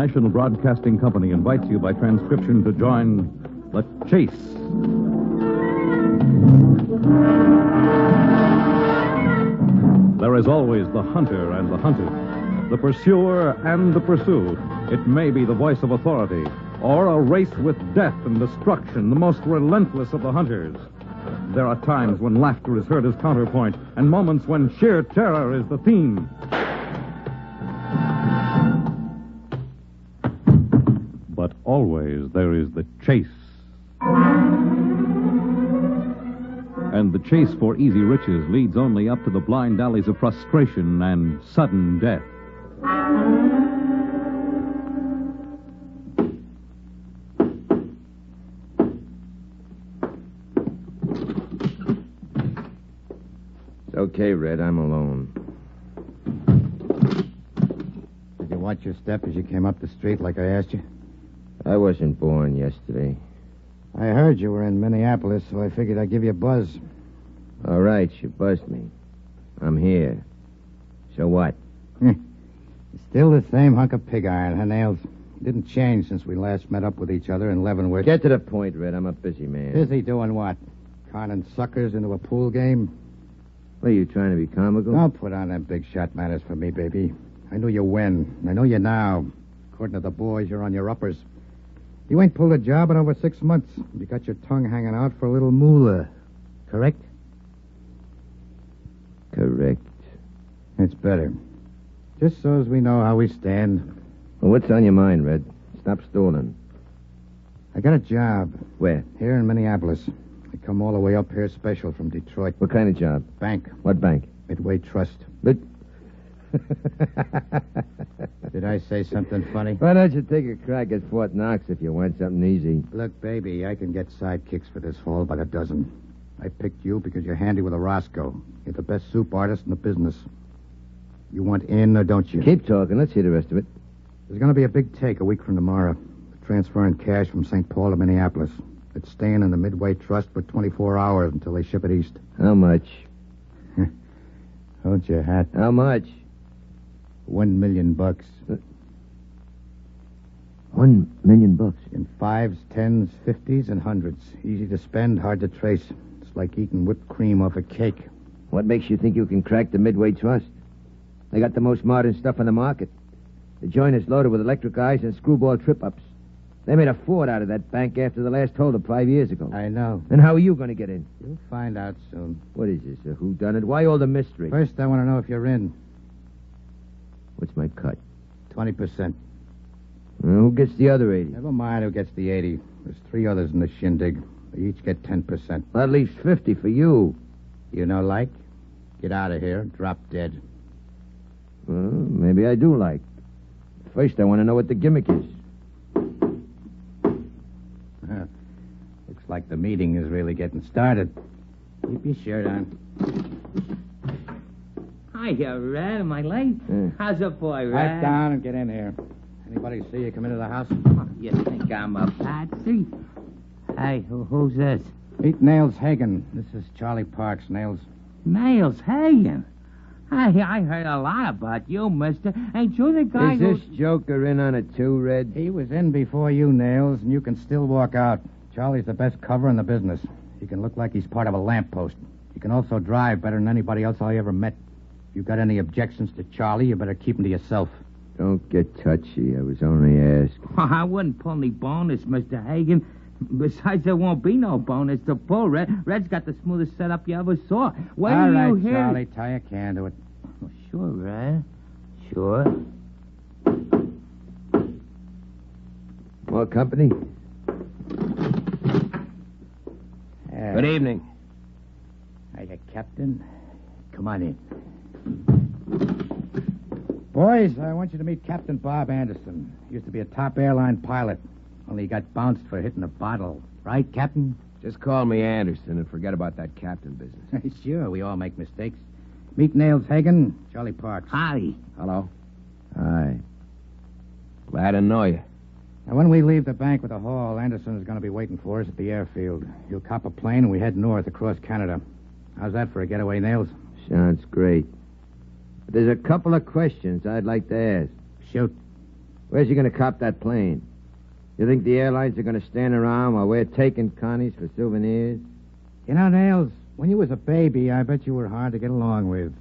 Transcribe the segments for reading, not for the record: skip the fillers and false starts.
National Broadcasting Company invites you by transcription to join The Chase. There is always the hunter and the hunted, the pursuer and the pursued. It may be the voice of authority, or a race with death and destruction, the most relentless of the hunters. There are times when laughter is heard as counterpoint, and moments when sheer terror is the theme. But always there is the chase. And the chase for easy riches leads only up to the blind alleys of frustration and sudden death. Okay, Red, I'm alone. Did you watch your step as you came up the street like I asked you? I wasn't born yesterday. I heard you were in Minneapolis, so I figured I'd give you a buzz. All right, you buzzed me. I'm here. So what? Still the same hunk of pig iron, huh, Nails? Didn't change since we last met up with each other in Leavenworth. Get to the point, Red. I'm a busy man. Busy doing what? Conning suckers into a pool game? What, are you trying to be comical? Don't put on them big shot manners for me, baby. I knew you when. I know you now. According to the boys, you're on your uppers. You ain't pulled a job in over 6 months. You got your tongue hanging out for a little moolah. Correct? Correct. It's better. Just so as we know how we stand. Well, what's on your mind, Red? Stop stalling. I got a job. Where? Here in Minneapolis. I come all the way up here special from Detroit. What kind of job? Bank. What bank? Midway Trust. But... Did I say something funny? Why don't you take a crack at Fort Knox if you want something easy? Look, baby, I can get sidekicks for this fall by the dozen. I picked you because you're handy with a Roscoe. You're the best soup artist in the business. You want in or don't you? Keep talking. Let's hear the rest of it. There's going to be a big take a week from tomorrow. Transferring cash from St. Paul to Minneapolis. It's staying in the Midway Trust for 24 hours until they ship it east. How much? Hold your hat. How much? $1 million. $1 million. In 5s, 10s, 50s, and 100s. Easy to spend, hard to trace. It's like eating whipped cream off a cake. What makes you think you can crack the Midway Trust? They got the most modern stuff on the market. The joint is loaded with electric eyes and screwball trip-ups. They made a fort out of that bank after the last holdup 5 years ago. I know. Then how are you going to get in? You'll find out soon. What is this, a whodunit? Why all the mystery? First, I want to know if you're in. What's my cut? 20%. Who gets the other 80? Never mind who gets the 80. There's 3 others in the shindig. They each get 10%. That leaves 50 for you. You know like? Get out of here. Drop dead. Well, maybe I do like. First, I want to know what the gimmick is. Looks like the meeting is really getting started. Keep your shirt on. Hiya, Red. Am I late? How's the boy, Red? Pipe down and get in here. Anybody see you come into the house? Oh, you think I'm a patsy? Hey, who's this? Meet Nails Hagen. This is Charlie Parks, Nails. Nails Hagen. Hey, I heard a lot about you, mister. Ain't you the guy Is this joker in on it too, Red? He was in before you, Nails, and you can still walk out. Charlie's the best cover in the business. He can look like he's part of a lamppost. He can also drive better than anybody else I ever met. If you got any objections to Charlie, you better keep them to yourself. Don't get touchy. I was only asking. I wouldn't pull any bonus, Mr. Hagen. Besides, there won't be no bonus to pull, Red. Red's got the smoothest setup you ever saw. Wait All till right, you hear... Charlie, tie a can to it. Oh, sure, Red. Sure. More company? Good evening. Hiya, Captain. Come on in. Boys, I want you to meet Captain Bob Anderson. He used to be a top airline pilot. Only he got bounced for hitting a bottle. Right, Captain? Just call me Anderson and forget about that captain business. Sure, we all make mistakes. Meet Nails Hagen, Charlie Parks. Howdy. Hello? Hi. Glad to know you. Now, when we leave the bank with the haul, Anderson is going to be waiting for us at the airfield. He'll cop a plane and we head north across Canada. How's that for a getaway, Nails? Sounds great. But there's a couple of questions I'd like to ask. Shoot. Where's he going to cop that plane? You think the airlines are going to stand around while we're taking Connie's for souvenirs? You know, Nails, when you was a baby, I bet you were hard to get along with.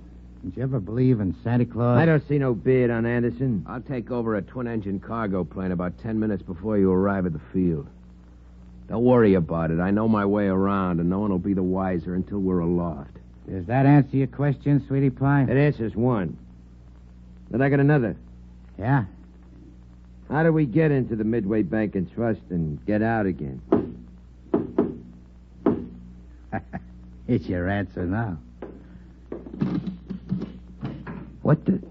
Did you ever believe in Santa Claus? I don't see no beard on Anderson. I'll take over a twin-engine cargo plane about 10 minutes before you arrive at the field. Don't worry about it. I know my way around, and no one will be the wiser until we're aloft. Does that answer your question, sweetie pie? It answers one. Then I got another. Yeah? How do we get into the Midway Bank and Trust and get out again? It's your answer now. What the...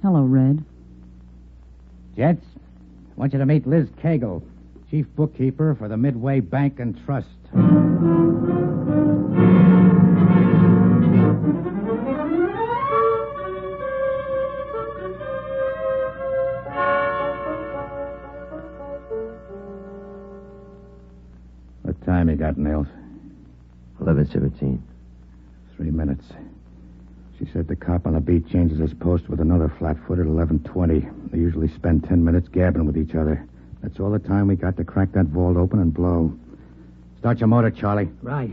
Hello, Red. Gents, I want you to meet Liz Cagle, chief bookkeeper for the Midway Bank and Trust. What time you got, Nails? 11:17. 3 minutes. She said the cop on the beat changes his post with another flat-foot at 11:20. They usually spend 10 minutes gabbing with each other. That's all the time we got to crack that vault open and blow. Start your motor, Charlie. Right.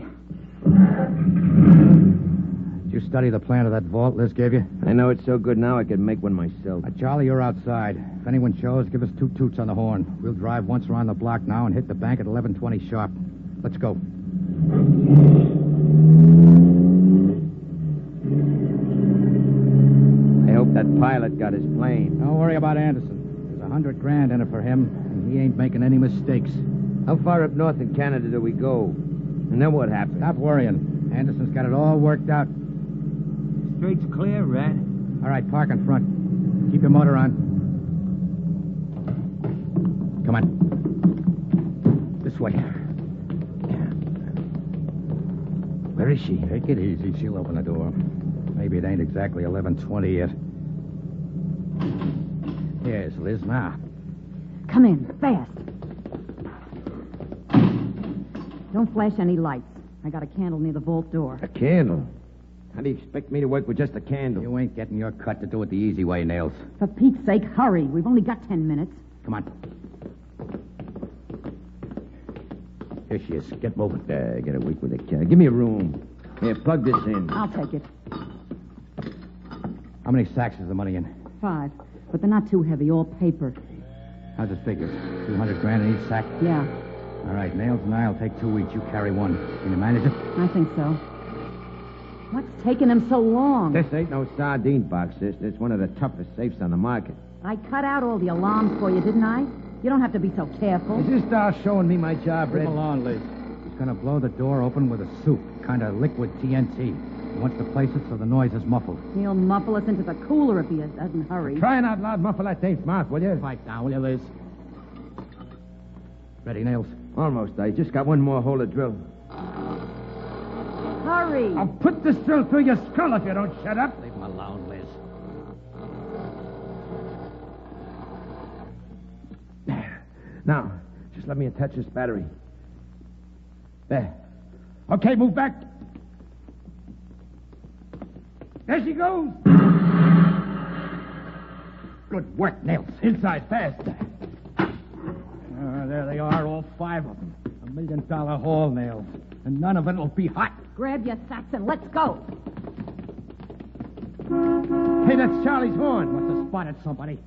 Did you study the plan of that vault Liz gave you? I know it's so good now I could make one myself. Charlie, you're outside. If anyone shows, give us 2 toots on the horn. We'll drive once around the block now and hit the bank at 11:20 sharp. Let's go. I hope that pilot got his plane. Don't worry about Anderson. There's $100,000 in it for him, and he ain't making any mistakes. How far up north in Canada do we go? And then what happens? Stop worrying. Anderson's got it all worked out. Straight's clear, Red. All right, park in front. Keep your motor on. Come on. This way. Where is she? Take it easy. She'll open the door. Maybe it ain't exactly 11:20 yet. Here's Liz now. Come in, fast. Don't flash any lights. I got a candle near the vault door. A candle? How do you expect me to work with just a candle? You ain't getting your cut to do it the easy way, Nails. For Pete's sake, hurry. We've only got 10 minutes. Come on. Here she is. Get moving. I got a week with a candle. Give me a room. Here, plug this in. I'll take it. How many sacks is the money in? 5. But they're not too heavy, all paper. How's it figure? $200,000 in each sack? Yeah, All right, Nails and I'll take 2 each. You carry 1. Can you manage it? I think so. What's taking him so long? This ain't no sardine box, sister. It's one of the toughest safes on the market. I cut out all the alarms for you, didn't I? You don't have to be so careful. Is this star showing me my job, Red? Move along, Liz. He's going to blow the door open with a soup, kind of liquid TNT. He wants to place it so the noise is muffled. He'll muffle us into the cooler if he doesn't hurry. Crying out loud, muffle that thing's mouth, will you? Pipe down, will you, Liz? Ready, Nails? Almost. I just got one more hole to drill. Hurry! I'll put this drill through your skull if you don't shut up. Leave him alone, Liz. Now, just let me attach this battery. There. Okay, move back. There she goes. Good work, Nails. Inside, fast. There they are, all 5 of them. $1 million haul, Nails. And none of it will be hot. Grab your sacks and let's go. Hey, that's Charlie's horn. Must have spotted somebody.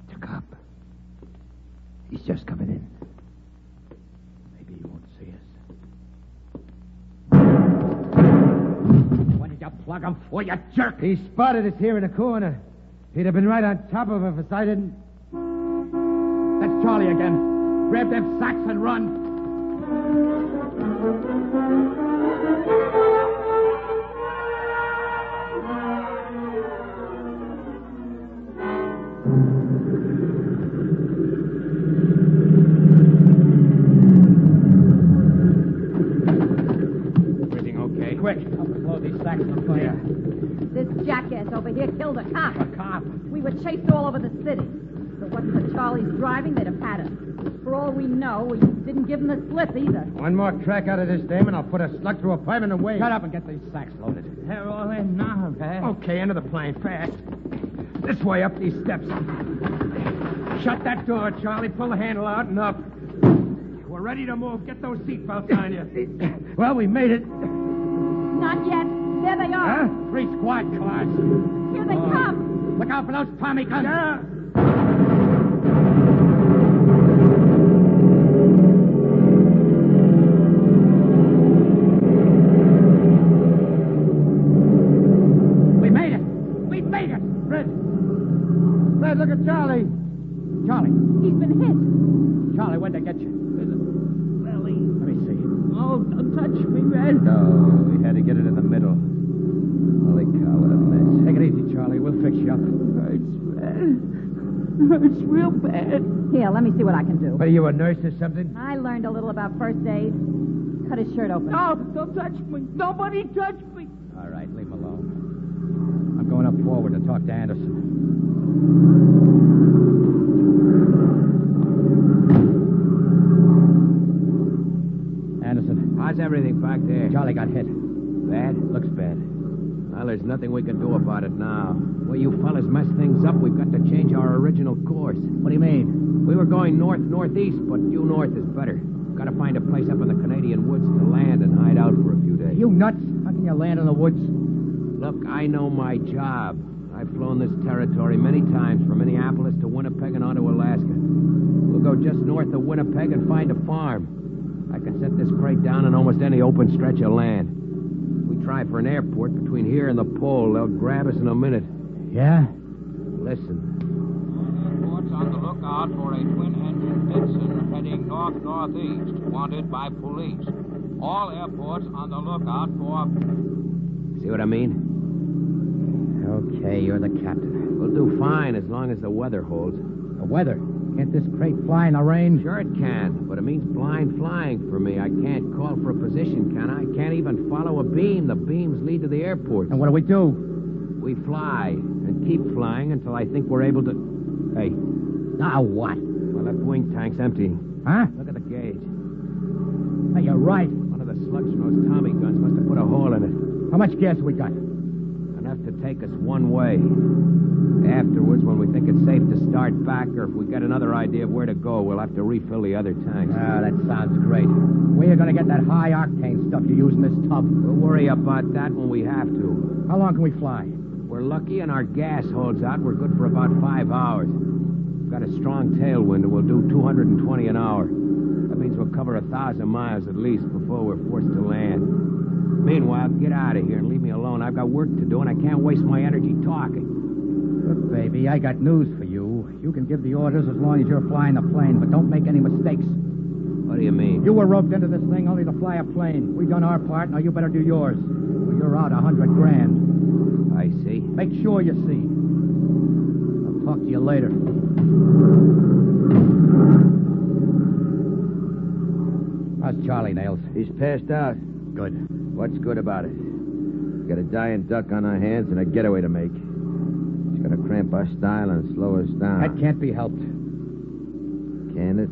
It's a cop. He's just coming in. Maybe he won't see us. What did you plug him for, you jerk? He spotted us here in the corner. He'd have been right on top of us if I didn't. That's Charlie again. Grab them sacks and run. Everything okay? Quick, help us load these sacks on fire. This jackass over here killed a cop. A cop. We were chased all over the city. If it wasn't for Charlie's driving, they'd have had us. For all we know, we didn't give him the slip either. One more crack out of this dame, and I'll put a slug through a pipe and away. Shut up and get these sacks loaded. They're all in now, Red. Okay, into the plane, fast. This way, up these steps. Shut that door, Charlie. Pull the handle out and up. We're ready to move. Get those seatbelts on you. Well, we made it. Not yet. There they are. Huh? 3 squad cars. Here they come. Look out for those Tommy guns. Yeah. We made it. We made it. Red, look at Charlie. Charlie. He's been hit. Charlie, where'd they get you? Belly. Let me see. Oh, don't touch me, Red. No, we had to get it in the middle. Holy cow, what a mess. Take it easy, Charlie. We'll fix you up. Hurts, Red. Hurts real bad. Here, let me see what I can do. What, are you a nurse or something? I learned a little about first aid. Cut his shirt open. No, don't touch me. Nobody touch me. All right, leave him alone. I'm going up forward to talk to Anderson. Anderson. How's everything back there? Charlie got hit. Bad? Looks bad. Well, there's nothing we can do about it now. Well, you fellas mess things up. We've got to change our original course. What do you mean? We were going north-northeast, but due north is better. Got to find a place up in the Canadian woods to land and hide out for a few days. You nuts? How can you land in the woods? Look, I know my job. I've flown this territory many times from Minneapolis to Winnipeg and on to Alaska. We'll go just north of Winnipeg and find a farm. I can set this crate down on almost any open stretch of land. If we try for an airport between here and the pole, they'll grab us in a minute. Yeah? Listen. Airports on the lookout for a twin-engine Ditson heading north-northeast, wanted by police. All airports on the lookout for... See what I mean? Okay, you're the captain. We'll do fine as long as the weather holds. The weather. Can't this crate fly in the rain? Sure it can, but it means blind flying for me. I can't call for a position, can I? Can't even follow a beam. The beams lead to the airport. And what do we do? We fly and keep flying until I think we're able to... Hey, Now what? my left wing tank's empty. Huh? Look at the gauge. Hey, you're right. One of the slugs from those Tommy guns must have put a hole in it. How much gas we got? Enough to take us one way. Afterwards, when we think it's safe to start back, or if we get another idea of where to go, we'll have to refill the other tanks. Ah, that sounds great. Where you gonna get that high-octane stuff you use in this tub? We'll worry about that when we have to. How long can we fly? We're lucky and our gas holds out. We're good for about 5 hours. We've got a strong tailwind and we'll do 220 an hour. That means we'll cover 1,000 miles at least before we're forced to land. Meanwhile, get out of here and leave me alone. I've got work to do and I can't waste my energy talking. Look, baby, I got news for you. You can give the orders as long as you're flying the plane, but don't make any mistakes. What do you mean? You were roped into this thing only to fly a plane. We done our part, now you better do yours. Or you're out $100 grand. I see. Make sure you see. I'll talk to you later. How's Charlie, Nails? He's passed out. Good. What's good about it? We got a dying duck on our hands and a getaway to make. It's going to cramp our style and slow us down. That can't be helped. Can it?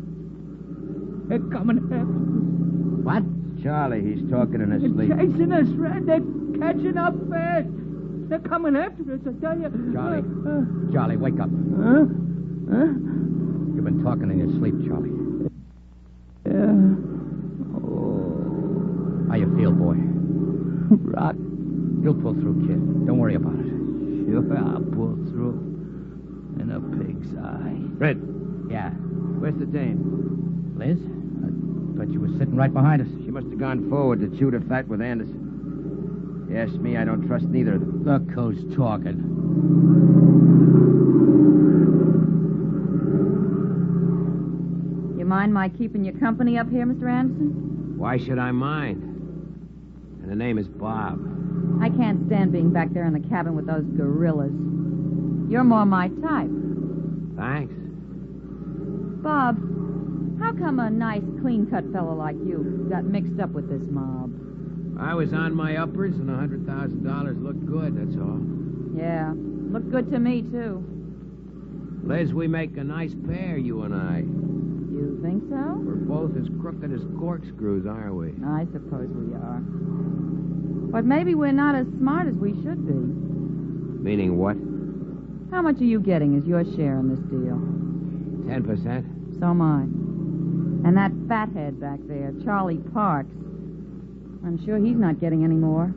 They're coming after us. What? Charlie, he's talking in his They're sleep. chasing us, Red. They're catching up fast. They're coming after us, I tell you. Charlie. Charlie, wake up. Huh? Huh? You've been talking in your sleep, Charlie. Yeah. Oh. How you feel, boy? Rock. You'll pull through, kid. Don't worry about it. Sure, I'll pull through. In a pig's eye. Red, Yeah. where's the dame? Liz? I thought you were sitting right behind us. She must have gone forward to chew the fat with Anderson. You ask me, I don't trust neither of them. Look who's talking. You mind my keeping you company up here, Mr. Anderson? Why should I mind? And the name is Bob. I can't stand being back there in the cabin with those gorillas. You're more my type. Thanks. Bob, how come a nice, clean-cut fellow like you got mixed up with this mob? I was on my uppers and $100,000 looked good, that's all. Yeah, looked good to me, too. Liz, we make a nice pair, you and I. You think so? We're both as crooked as corkscrews, aren't we? I suppose we are. But maybe we're not as smart as we should be. Meaning what? How much are you getting as your share in this deal? 10%? So am I. And that fathead back there, Charlie Parks, I'm sure he's not getting any more.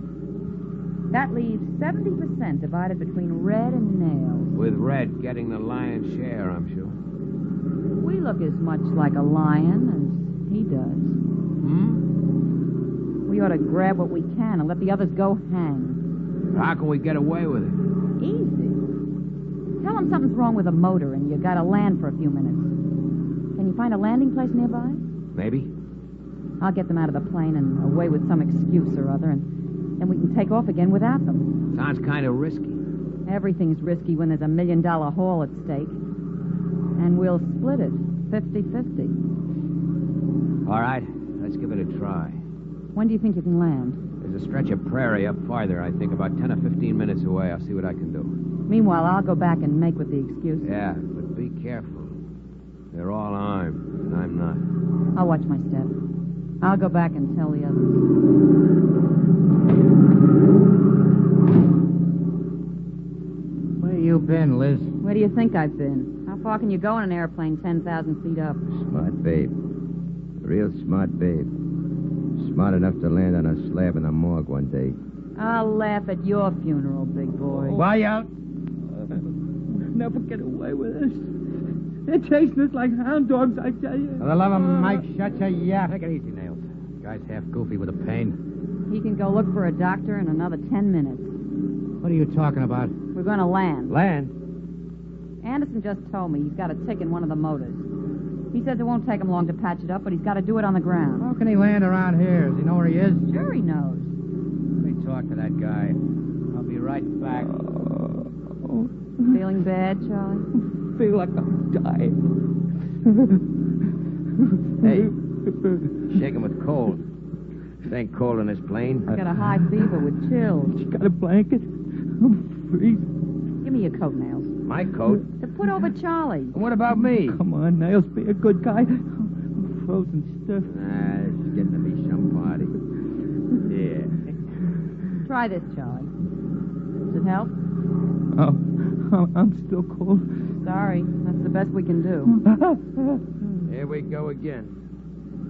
That leaves 70% divided between Red and Nails. With Red getting the lion's share, I'm sure. We look as much like a lion as he does. We ought to grab what we can and let the others go hang. How can we get away with it? Easy. Tell them something's wrong with the motor and you gotta land for a few minutes. Can you find a landing place nearby? Maybe. I'll get them out of the plane and away with some excuse or other, and then we can take off again without them. Sounds kind of risky. Everything's risky when there's $1 million haul at stake. And we'll split it, 50-50. All right, let's give it a try. When do you think you can land? There's a stretch of prairie up farther, I think, about 10 or 15 minutes away. I'll see what I can do. Meanwhile, I'll go back and make with the excuse. Yeah, but be careful. They're all armed, and I'm not. I'll watch my step. I'll go back and tell the others. Where you been, Liz? Where do you think I've been? How far can you go in an airplane 10,000 feet up? Smart babe. Real smart babe. Smart enough to land on a slab in a morgue one day. I'll laugh at your funeral, big boy. Why out? We'll never get away with this. They're chasing us like hound dogs, I tell you. For the love of Mike, shut your yap. Take it easy, Nails. The guy's half goofy with the pain. He can go look for a doctor in another 10 minutes. What are you talking about? We're going to land. Land? Anderson just told me he's got a tick in one of the motors. He says it won't take him long to patch it up, but he's got to do it on the ground. How can he land around here? Does he know where he is? Sure he knows. Let me talk to that guy. I'll be right back. Feeling bad, Charlie? Feel like I'm dying. Hey, shake him with cold. It ain't cold in this plane. He's got a high fever with chills. You got a blanket? I'm freezing. Give me your coat, Nails. My coat? To put over Charlie. And what about me? Come on, Nails, be a good guy. I'm frozen stiff. This is getting to be some party. Yeah. Try this, Charlie. Does it help? Oh, I'm still cold. Sorry. That's the best we can do. Here we go again.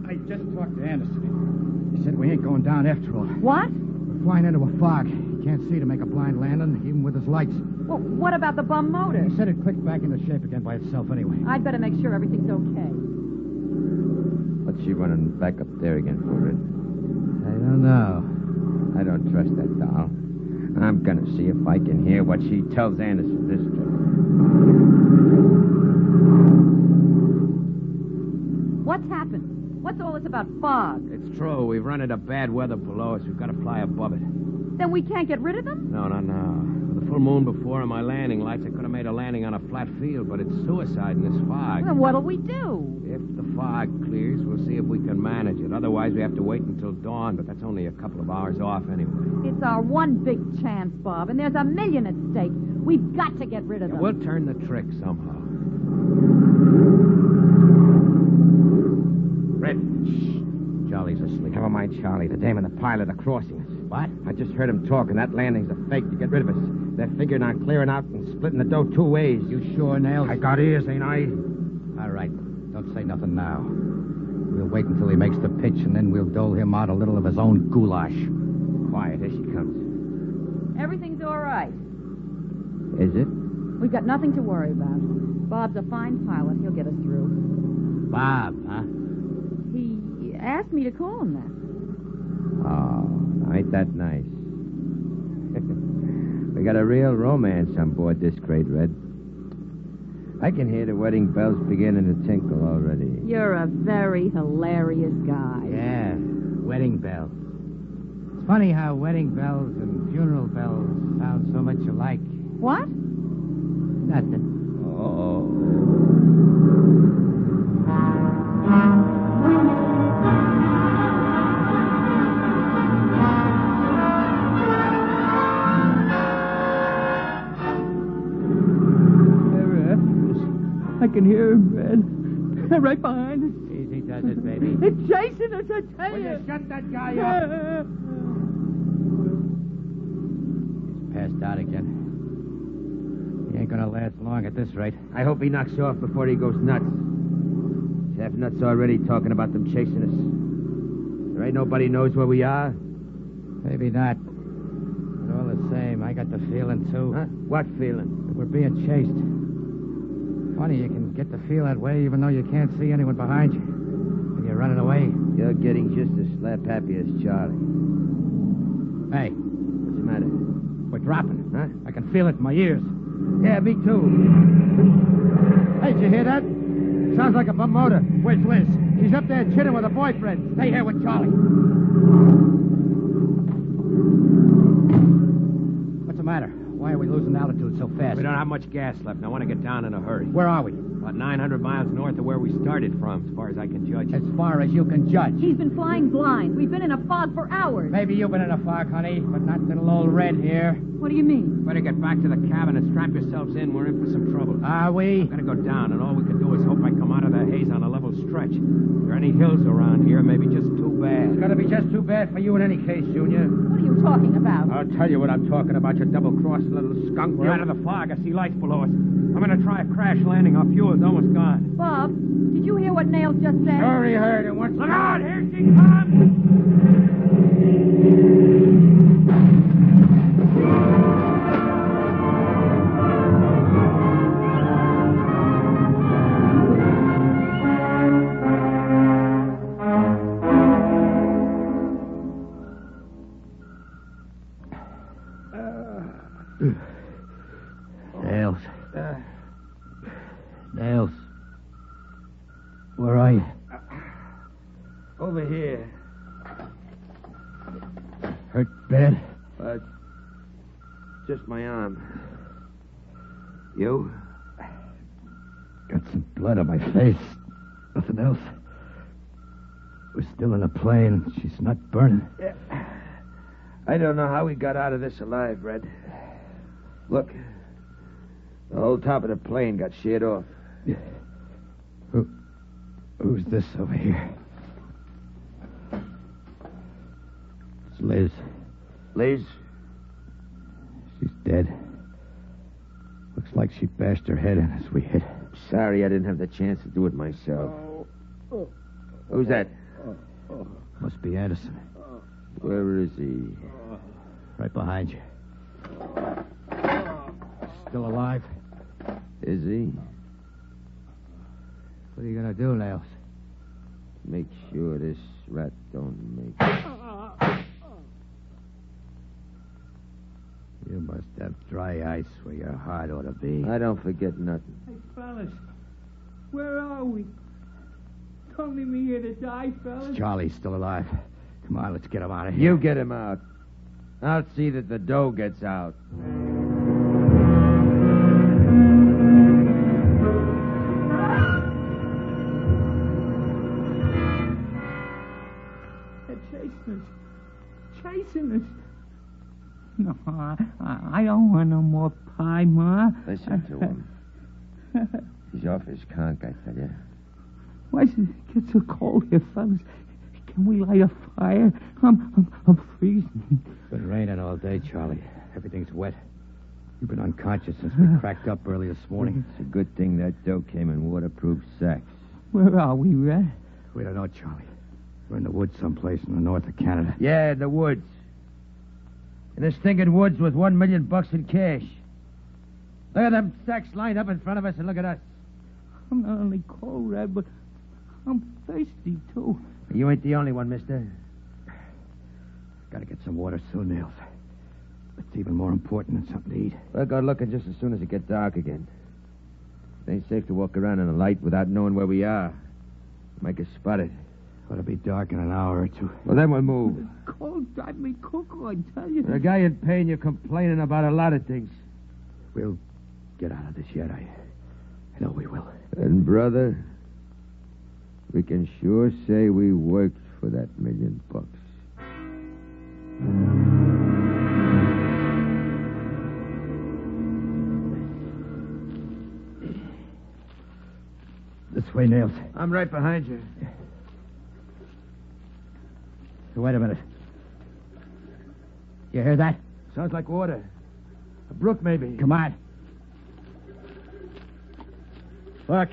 I just talked to Anderson. He said we ain't going down after all. What? We're flying into a fog. He can't see to make a blind landing, even with his lights. Well, what about the bum motor? He said it clicked back into shape again by itself anyway. I'd better make sure everything's okay. What's she running back up there again for, Red? I don't know. I don't trust that doll. I'm gonna see if I can hear what she tells Anderson this trip. What's happened? What's all this about fog? It's true. We've run into bad weather below us. We've got to fly above it. Then we can't get rid of them? No. With the full moon before and my landing lights, I could have made a landing on a flat field, but it's suicide in this fog. Then what'll we do? If the fog clears, we'll see if we can manage it. Otherwise, we have to wait until dawn, but that's only a couple of hours off anyway. It's our one big chance, Bob, and there's $1 million at stake. We've got to get rid of them. We'll turn the trick somehow. Red. Shh. Charlie's asleep. Never mind Charlie. The dame and the pilot are crossing us. What? I just heard him talk, and that landing's a fake to get rid of us. They're figuring on clearing out and splitting the dough 2 ways. You sure, Nails? I got ears, ain't I? All right. Don't say nothing now. We'll wait until he makes the pitch, and then we'll dole him out a little of his own goulash. Quiet, here she comes. Everything's all right. Is it? We've got nothing to worry about. Bob's a fine pilot. He'll get us through. Bob, huh? He asked me to call him that. Oh, ain't that nice? We got a real romance on board this crate, Red. I can hear the wedding bells beginning to tinkle already. You're a very hilarious guy. Yeah, wedding bells. It's funny how wedding bells and funeral bells sound so much alike. What? Nothing. Oh. I can hear him, Red. They're right behind us. Easy does it, baby. They're chasing us, I tell Will you. you shut that guy up? He's passed out again. He ain't gonna last long at this rate. I hope he knocks off before he goes nuts. He's half nuts already talking about them chasing us. There ain't nobody knows where we are. Maybe not. But all the same, I got the feeling, too. Huh? What feeling? That we're being chased. Funny, you can get the feel that way even though you can't see anyone behind you. When you're running away. You're getting just as slap happy as Charlie. Hey, What's the matter? we're dropping. Huh? I can feel it in my ears. Yeah, me too. Hey, did you hear that? Sounds like a bump motor. Where's Liz? She's up there chitting with her boyfriend. Stay here with Charlie. What's the matter? Why are we losing altitude so fast? We don't have much gas left, and I want to get down in a hurry. Where are we? About 900 miles north of where we started from, as far as I can judge. As far as you can judge. He's been flying blind. We've been in a fog for hours. Maybe you've been in a fog, honey, but not little old Red here. What do you mean? Better get back to the cabin and strap yourselves in. We're in for some trouble. Are we? I'm gonna go down, and all we can do is hope I come out of the haze on a level stretch. If there are any hills around here, maybe just too bad. It's gonna be just too bad for you in any case, Junior. What are you talking about? I'll tell you what I'm talking about, you double-crossed little skunk. We're out of the fog. I see lights below us. I'm gonna try a crash landing. Our fuel's almost gone. Bob, did you hear what Nails just said? Sure he heard it. Once Look out! Here she comes! Nails. Nails. Where are you? Over here. Hurt bad? Just my arm. You? Got some blood on my face. Nothing else. We're still in a plane. She's not burning. Yeah. I don't know how we got out of this alive, Red. Look. The whole top of the plane got sheared off. Who's this over here? It's Liz. Liz? She's dead. Looks like she bashed her head in as we hit. Sorry I didn't have the chance to do it myself. Who's that? Must be Anderson. Where is he? Right behind you. Still alive? Is he? What are you gonna do, Nails? Make sure this rat don't make it. You must have dry ice where your heart ought to be. I don't forget nothing. Hey, fellas, where are we? Don't leave me here to die, fellas. Charlie's still alive. Come on, let's get him out of here. You get him out. I'll see that the dough gets out. They're chasing us. Chasing us. No, I don't want no more pie, Ma. Listen to him. He's off his conk, I tell you. Why does it get so cold here, fellas? Can we light a fire? I'm freezing. It's been raining all day, Charlie. Everything's wet. You've been unconscious since we cracked up early this morning. It's a good thing that dough came in waterproof sacks. Where are we, Red? We don't know, Charlie. We're in the woods someplace in the north of Canada. Yeah, in the woods. In the stinking woods with $1 million in cash. Look at them sacks lined up in front of us and look at us. I'm not only cold, Red, but I'm thirsty, too. You ain't the only one, mister. Gotta get some water soon, Nails. It's even more important than something to eat. We'll go looking just as soon as it gets dark again. It ain't safe to walk around in the light without knowing where we are. Might get spotted. Ought to be dark in an hour or two. Well, then we'll move. Cold drive me cuckoo, I tell you. A guy in pain, you're complaining about a lot of things. We'll get out of this yet. I know we will. And, brother, we can sure say we worked for that $1 million. This way, Nails. I'm right behind you. Wait a minute. You hear that? Sounds like water. A brook, maybe. Come on. Look.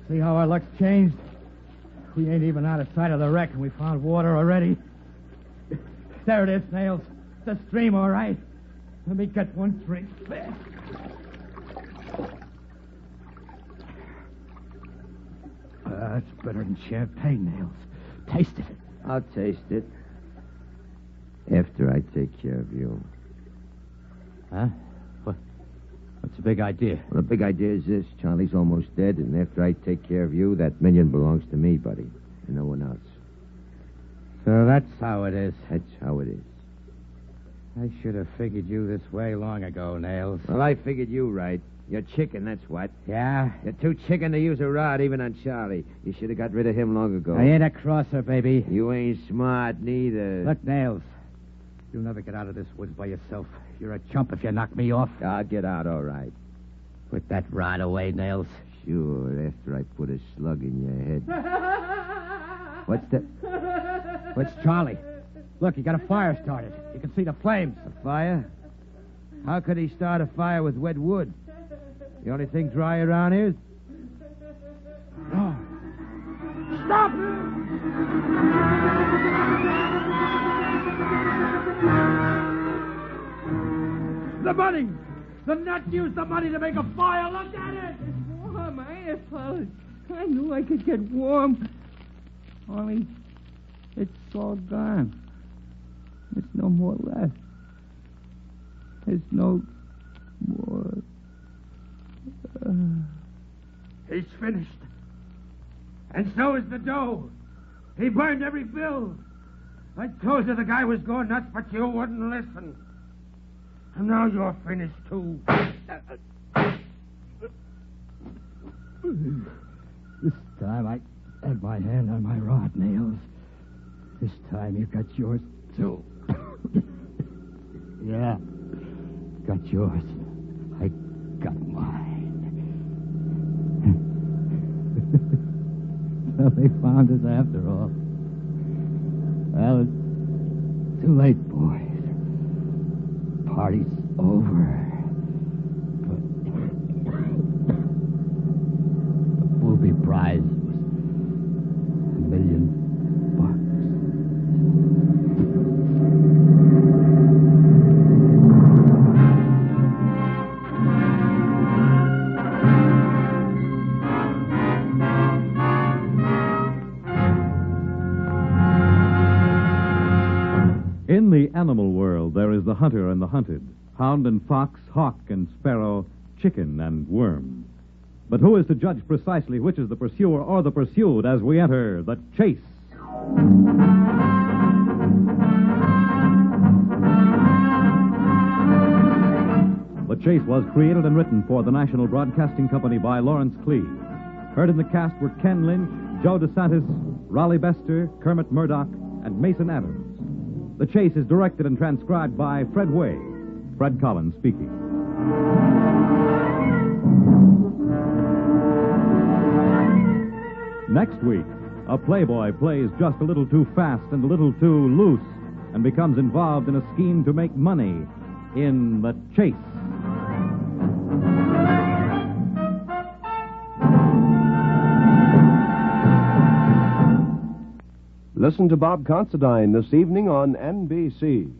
See how our luck's changed? We ain't even out of sight of the wreck, and we found water already. There it is, Nails. It's a stream, all right. Let me get one drink. There. That's better than champagne, Nails. Taste it. I'll taste it. After I take care of you. Huh? What's the big idea? Well, the big idea is this. Charlie's almost dead, and after I take care of you, that million belongs to me, buddy. And no one else. So that's how it is. That's how it is. I should have figured you this way long ago, Nails. Well, I figured you right. You're chicken, that's what. Yeah? You're too chicken to use a rod, even on Charlie. You should have got rid of him long ago. I ain't a crosser, baby. You ain't smart, neither. Look, Nails. You'll never get out of this woods by yourself. You're a chump if you knock me off. I'll get out all right. Put that rod away, Nails. Sure, after I put a slug in your head. What's that? What's Charlie? Look, he got a fire started. You can see the flames. A fire? How could he start a fire with wet wood? The only thing dry around here is... Oh. Stop! The money! The nut used the money to make a fire. Look at it! It's warm. I apologize. I knew I could get warm. Only it's all gone. There's no more left. There's no more. He's finished. And so is the dough. He burned every bill. I told you the guy was going nuts, but you wouldn't listen. And now you're finished, too. This time I had my hand on my rod, Nails. This time you got yours, too. Yeah. Got yours. I got mine. So they found us after all. Well, it's too late, boys. Party's over. But the booby prize was $1 million. In the animal world, there is the hunter and the hunted, hound and fox, hawk and sparrow, chicken and worm. But who is to judge precisely which is the pursuer or the pursued as we enter the chase? The Chase was created and written for the National Broadcasting Company by Lawrence Clee. Heard in the cast were Ken Lynch, Joe DeSantis, Raleigh Bester, Kermit Murdoch, and Mason Adams. The Chase is directed and transcribed by Fred Way. Fred Collins speaking. Next week, a playboy plays just a little too fast and a little too loose and becomes involved in a scheme to make money in the chase. Listen to Bob Considine this evening on NBC.